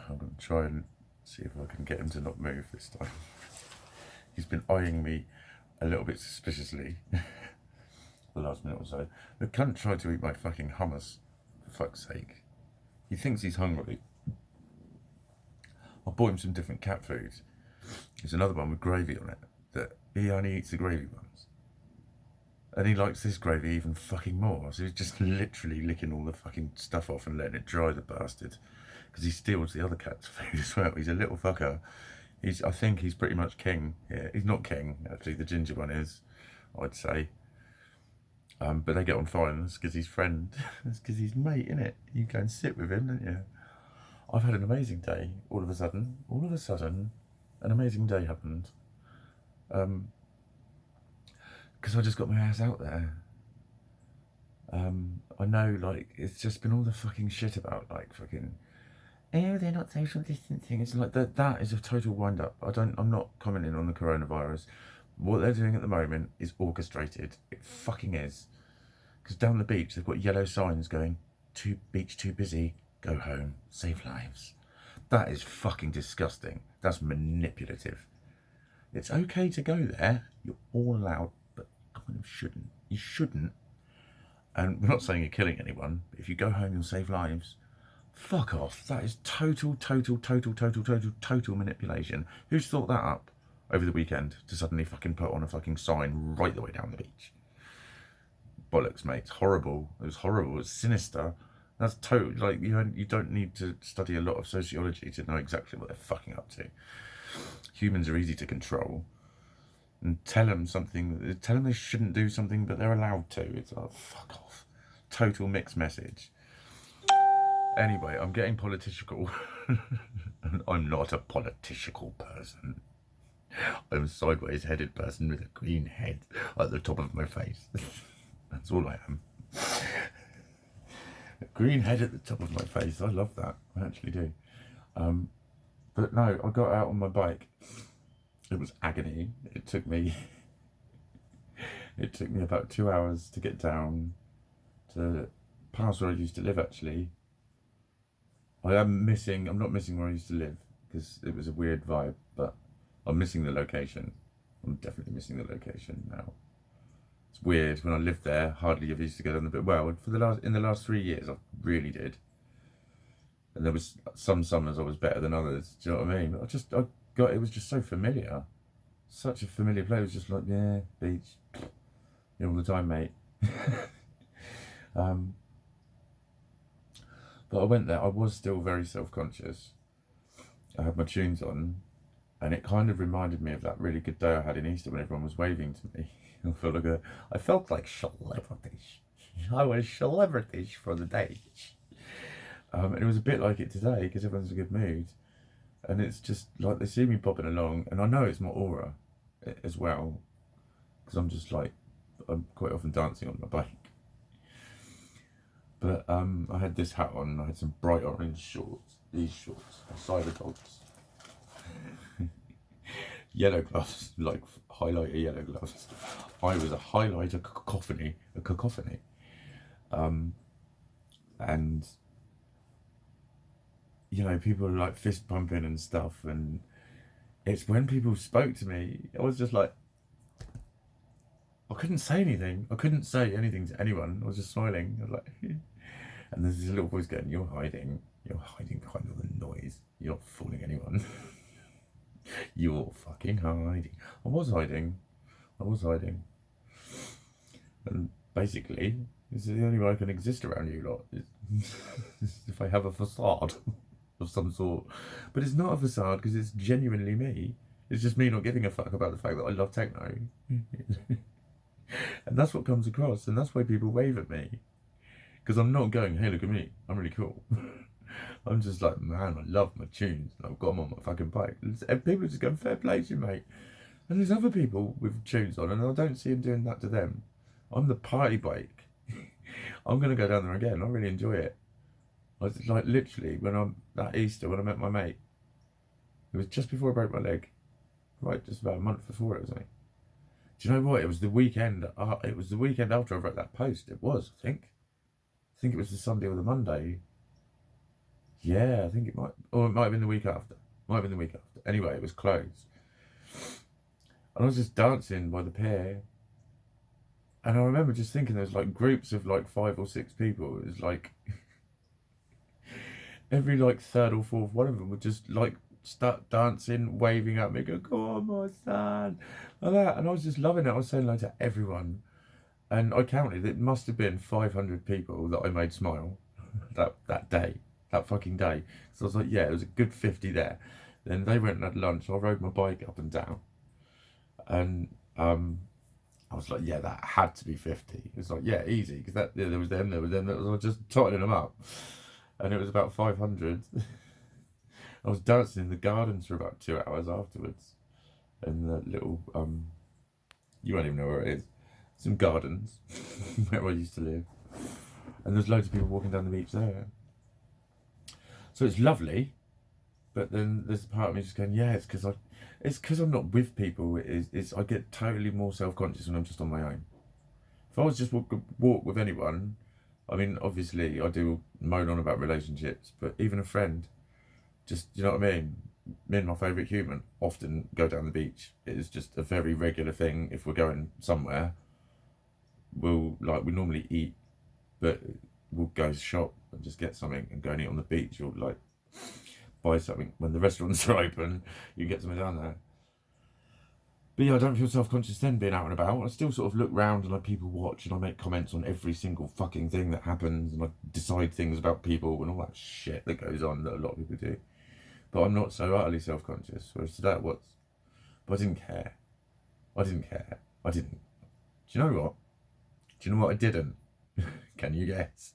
I'm going to try and see if I can get him to not move this time. He's been eyeing me a little bit suspiciously the last minute or so. The cunt tried to eat my fucking hummus, for fuck's sake. He thinks he's hungry. I bought him some different cat food. There's another one with gravy on it that he only eats the gravy ones. And he likes this gravy even fucking more. So he's just literally licking all the fucking stuff off and letting it dry, the bastard. Because he steals the other cat's food as well. He's a little fucker. I think he's pretty much king. Yeah, he's not king, actually. The ginger one is, I'd say. But they get on fine. That's because he's friend. That's because he's mate, innit? You go and sit with him, don't you? I've had an amazing day. All of a sudden, an amazing day happened. Because I just got my ass out there. I know, like, it's just been all the fucking shit about, like, fucking, oh, they're not social distancing. It's like, that is a total wind-up. I'm not commenting on the coronavirus. What they're doing at the moment is orchestrated. It fucking is. Because down the beach, they've got yellow signs going, beach too busy, go home, save lives. That is fucking disgusting. That's manipulative. It's okay to go there. You're all allowed, but you kind of shouldn't. You shouldn't. And we're not saying you're killing anyone, but if you go home, you'll save lives. Fuck off. That is total manipulation. Who's thought that up over the weekend to suddenly fucking put on a fucking sign right the way down the beach? Bollocks, mate. It's horrible. It was horrible. It's sinister. That's total, like, you don't need to study a lot of sociology to know exactly what they're fucking up to. Humans are easy to control. And tell them they shouldn't do something, but they're allowed to. It's like, fuck off. Total mixed message. Anyway, I'm getting political. I'm not a political person. I'm a sideways headed person with a green head at the top of my face. That's all I am. A green head at the top of my face. I love that. I actually do. But no, I got out on my bike. It was agony. It took me about 2 hours to get down to past where I used to live, actually. I'm not missing where I used to live because it was a weird vibe, but I'm missing the location. I'm definitely missing the location now. It's weird. When I lived there, hardly ever used to go down the bit. Well, in the last 3 years, I really did. And there was some summers I was better than others. Do you know what I mean? It was just so familiar. Such a familiar place. It was just like, yeah, beach. You're all the time, mate. But I went there. I was still very self-conscious. I had my tunes on, and it kind of reminded me of that really good day I had in Easter when everyone was waving to me. I felt like celebrity. I was celebrity for the day. And it was a bit like it today because everyone's in a good mood. And it's just like they see me popping along, and I know it's my aura as well, because I'm quite often dancing on my bike. But I had this hat on, and I had some bright orange shorts. These shorts, cider dogs. Yellow gloves, like highlighter yellow gloves. I was a highlighter cacophony. And you know, people were like fist pumping and stuff, and it's when people spoke to me, I was just like, I couldn't say anything. I couldn't say anything to anyone. I was just smiling. I was like, and there's this little voice going, you're hiding behind all the noise. You're not fooling anyone. You're fucking hiding. I was hiding. And basically, this is the only way I can exist around you lot. Is if I have a facade of some sort. But it's not a facade because it's genuinely me. It's just me not giving a fuck about the fact that I love techno. And that's what comes across, and that's why people wave at me. Because I'm not going, hey, look at me, I'm really cool. I'm just like, man, I love my tunes, and I've got them on my fucking bike. And people are just going, fair play to you, mate. And there's other people with tunes on, and I don't see them doing that to them. I'm the party bike. I'm going to go down there again. I really enjoy it. I was like, literally, that Easter, when I met my mate, it was just before I broke my leg. Right, just about a month before it, wasn't it? Do you know what? It was the weekend. It was the weekend after I wrote that post. It was, I think. I think it was the Sunday or the Monday. Yeah, I think it might, or it might have been the week after. Might have been the week after. Anyway, it was closed. And I was just dancing by the pier. And I remember just thinking there was like groups of like 5 or 6 people. It was like every like third or fourth one of them would just like start dancing, waving at me, go, "Come on, my son," like that. And I was just loving it. I was saying hello to everyone. And I counted, it must have been 500 people that I made smile that day, that fucking day. So I was like, yeah, it was a good 50 there. Then they went and had lunch. I rode my bike up and down. And I was like, yeah, that had to be 50. It was like, yeah, easy. Because there was them, I was just totaling them up. And it was about 500. I was dancing in the gardens for about 2 hours afterwards. In the little, you won't even know where it is. Some gardens where I used to live. And there's loads of people walking down the beach there. So it's lovely. But then there's a part of me just going, yeah, it's because I'm not with people. It's I get totally more self-conscious when I'm just on my own. If I was just walk with anyone, I mean, obviously I do moan on about relationships, but even a friend, just, you know what I mean? Me and my favourite human often go down the beach. It is just a very regular thing. If we're going somewhere, we normally eat, but we'll go shop and just get something and go and eat on the beach, or like buy something when the restaurants are open. You can get something down there. But yeah, I don't feel self-conscious then being out and about. I still sort of look round and I people watch and I make comments on every single fucking thing that happens, and I decide things about people and all that shit that goes on that a lot of people do. But I'm not so utterly self-conscious. Whereas today I was. But I didn't care. I didn't. Do you know what? Do you know what I didn't? Can you guess?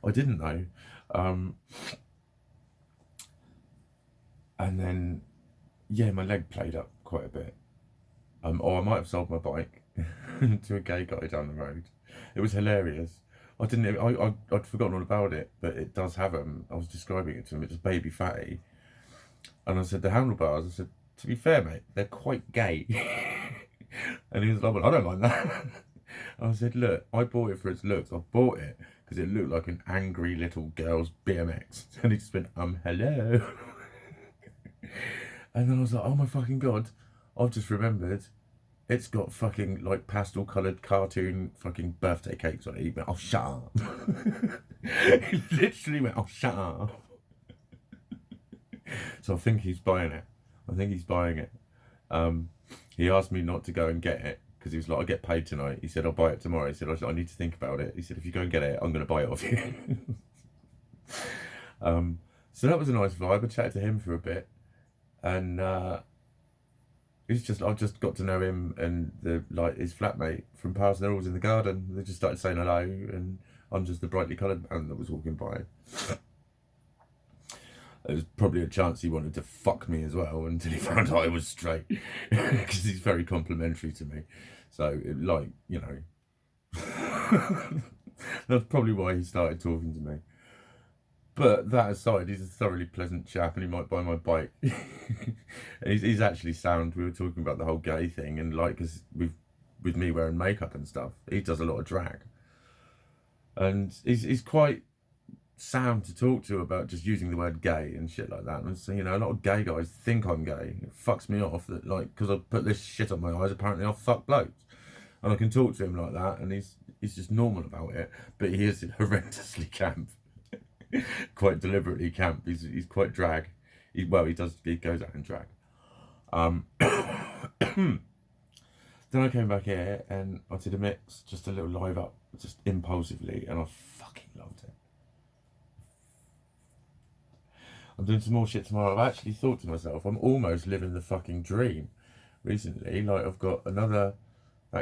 I didn't know. And then, yeah, my leg played up quite a bit. Or I might have sold my bike to a gay guy down the road. It was hilarious. I'd forgotten all about it, but it does have I was describing it to him. It's a baby fatty. And I said, the handlebars, I said, to be fair, mate, they're quite gay. And he was like, well, I don't mind that. I said, look, I bought it for its looks. I bought it because it looked like an angry little girl's BMX. And he just went, hello. And then I was like, oh my fucking God, I've just remembered it's got fucking like pastel coloured cartoon fucking birthday cakes on it. He went, oh, shut up. He literally went, oh, shut up. So I think he's buying it. He asked me not to go and get it because he was like, I get paid tonight. He said, I'll buy it tomorrow. He said, I need to think about it. He said, if you go and get it, I'm going to buy it off you. So that was a nice vibe. I chatted to him for a bit. And I've just got to know him and his flatmate from past. They're always in the garden. They just started saying hello, and I'm just the brightly coloured man that was walking by. There was probably a chance he wanted to fuck me as well until he found out I was straight, because he's very complimentary to me. So, that's probably why he started talking to me. But that aside, he's a thoroughly pleasant chap, and he might buy my bike. And he's actually sound. We were talking about the whole gay thing, and because with me wearing makeup and stuff, he does a lot of drag, and he's quite sound to talk to about just using the word gay and shit like that. And so, a lot of gay guys think I'm gay. It fucks me off that because I put this shit on my eyes, apparently I'll fuck blokes. And I can talk to him like that, and he's just normal about it. But he is horrendously camp. Quite deliberately camp. He's quite drag. He goes out in drag. Then I came back here and I did a mix, just a little live up, just impulsively, and I fucking loved it. I'm doing some more shit tomorrow. I've actually thought to myself, I'm almost living the fucking dream recently. I've got that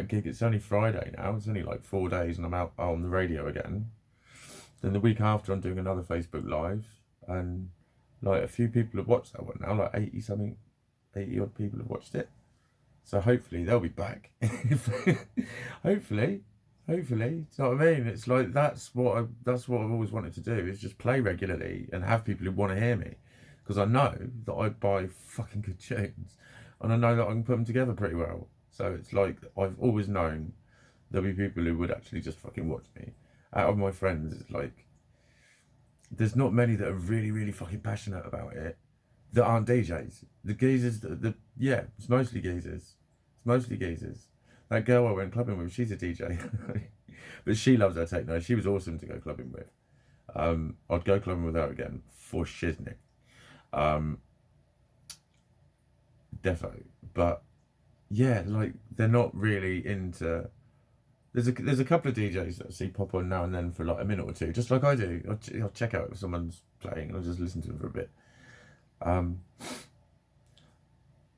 gig. It's only Friday now. It's only 4 days and I'm out on the radio again. Then the week after, I'm doing another Facebook Live, and a few people have watched that one now. 80 odd people have watched it. So hopefully they'll be back. Hopefully, do you know what I mean? It's that's what I've always wanted to do, is just play regularly and have people who want to hear me, because I know that I buy fucking good tunes, and I know that I can put them together pretty well. So it's I've always known there'll be people who would actually just fucking watch me. Out of my friends, it's there's not many that are really, really fucking passionate about it that aren't DJs. The geezers, yeah, it's mostly geezers. It's mostly geezers. That girl I went clubbing with, she's a DJ. But she loves her techno. She was awesome to go clubbing with. I'd go clubbing with her again for shiznit. Defo. But yeah, like they're not really into. There's a couple of DJs that I see pop on now and then for like a minute or two, just like I do. I'll check out if someone's playing and I'll just listen to them for a bit.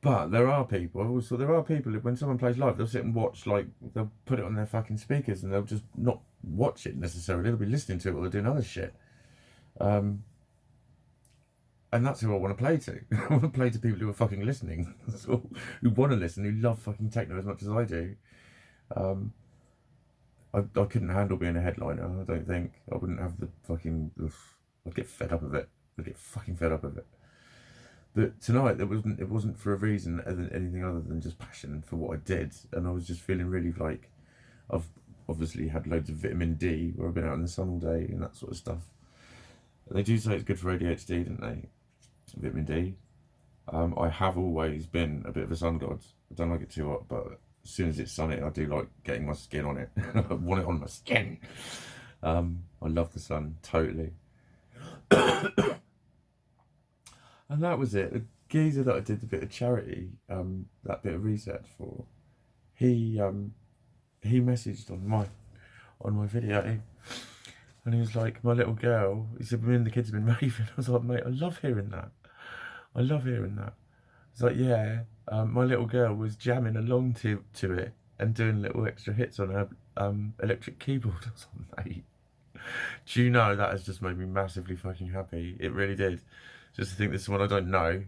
But there are people. Also, there are people when someone plays live, they'll sit and watch. Like they'll put it on their fucking speakers and they'll just not watch it necessarily. They'll be listening to it or they're doing other shit. And that's who I want to play to. I want to play to people who are fucking listening, who want to listen, who love fucking techno as much as I do. I couldn't handle being a headliner. I don't think I wouldn't have the fucking. I'd get fed up of it. I'd get fucking fed up of it. But tonight, it wasn't for a reason anything other than just passion for what I did, and I was just feeling really like I've obviously had loads of vitamin D, where I've been out in the sun all day and that sort of stuff. They do say it's good for ADHD, don't they? Vitamin D. I have always been a bit of a sun god. I don't like it too hot, but as soon as it's sunny, I do like getting my skin on it. I want it on my skin. I love the sun, totally. And that was it. The geezer that I did a bit of charity, that bit of research for, he messaged on my video, and he was like, my little girl, he said, me and the kids have been raving. I was like, mate, I love hearing that. I love hearing that. He's like, yeah, my little girl was jamming along to it and doing little extra hits on her electric keyboard. I was like, mate, do you know that has just made me massively fucking happy? It really did. Just to think this is someone I don't know,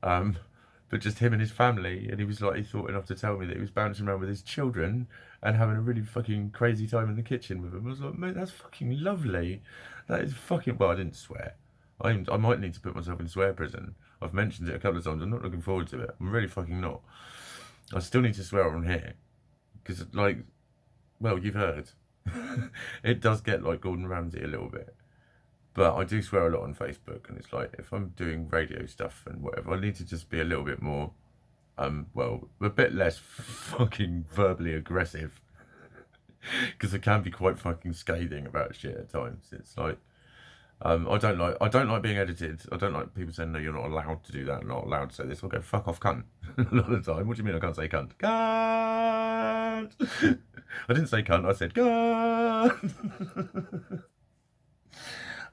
but just him and his family, and he was like, he thought enough to tell me that he was bouncing around with his children and having a really fucking crazy time in the kitchen with them. I was like, mate, that's fucking lovely. That is fucking. Well, I didn't swear. I might need to put myself in swear prison. I've mentioned it a couple of times. I'm not looking forward to it. I'm really fucking not. I still need to swear on here because, like, well, you've heard. It does get like Gordon Ramsay a little bit. But I do swear a lot on Facebook, and it's like, if I'm doing radio stuff and whatever, I need to just be a little bit more, well, a bit less fucking verbally aggressive. Because I can be quite fucking scathing about shit at times. It's like, I don't like being edited. I don't like people saying, no, you're not allowed to do that, not allowed to say this. I'll go, fuck off, cunt. A lot of the time. What do you mean I can't say cunt? Cunt! I didn't say cunt, I said cunt!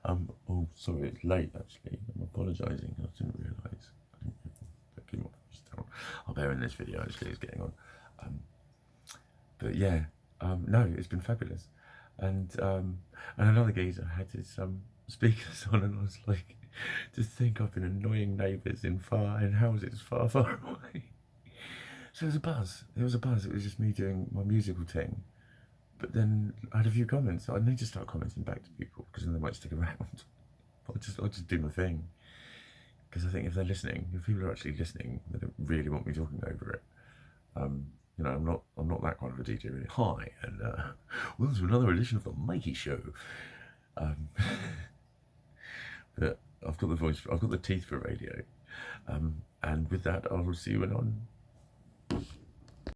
Oh, sorry, it's late actually. I'm apologising. I didn't realise. Keep my voice down. I'll bear in this video actually. It's getting on. But yeah, no, it's been fabulous. And another geezer had his speakers on, and I was like, to think I've been annoying neighbours in houses far, far away. So it was a buzz. It was a buzz. It was just me doing my musical thing. But then I had a few comments. I need to start commenting back to people because then they might stick around. But I'll just do my thing. Because I think if they're listening, if people are actually listening, they don't really want me talking over it. You know, I'm not that kind of a DJ really. Hi, and welcome to another edition of the Mikey Show. But I've got the voice, I've got the teeth for radio. And with that, I'll see you on.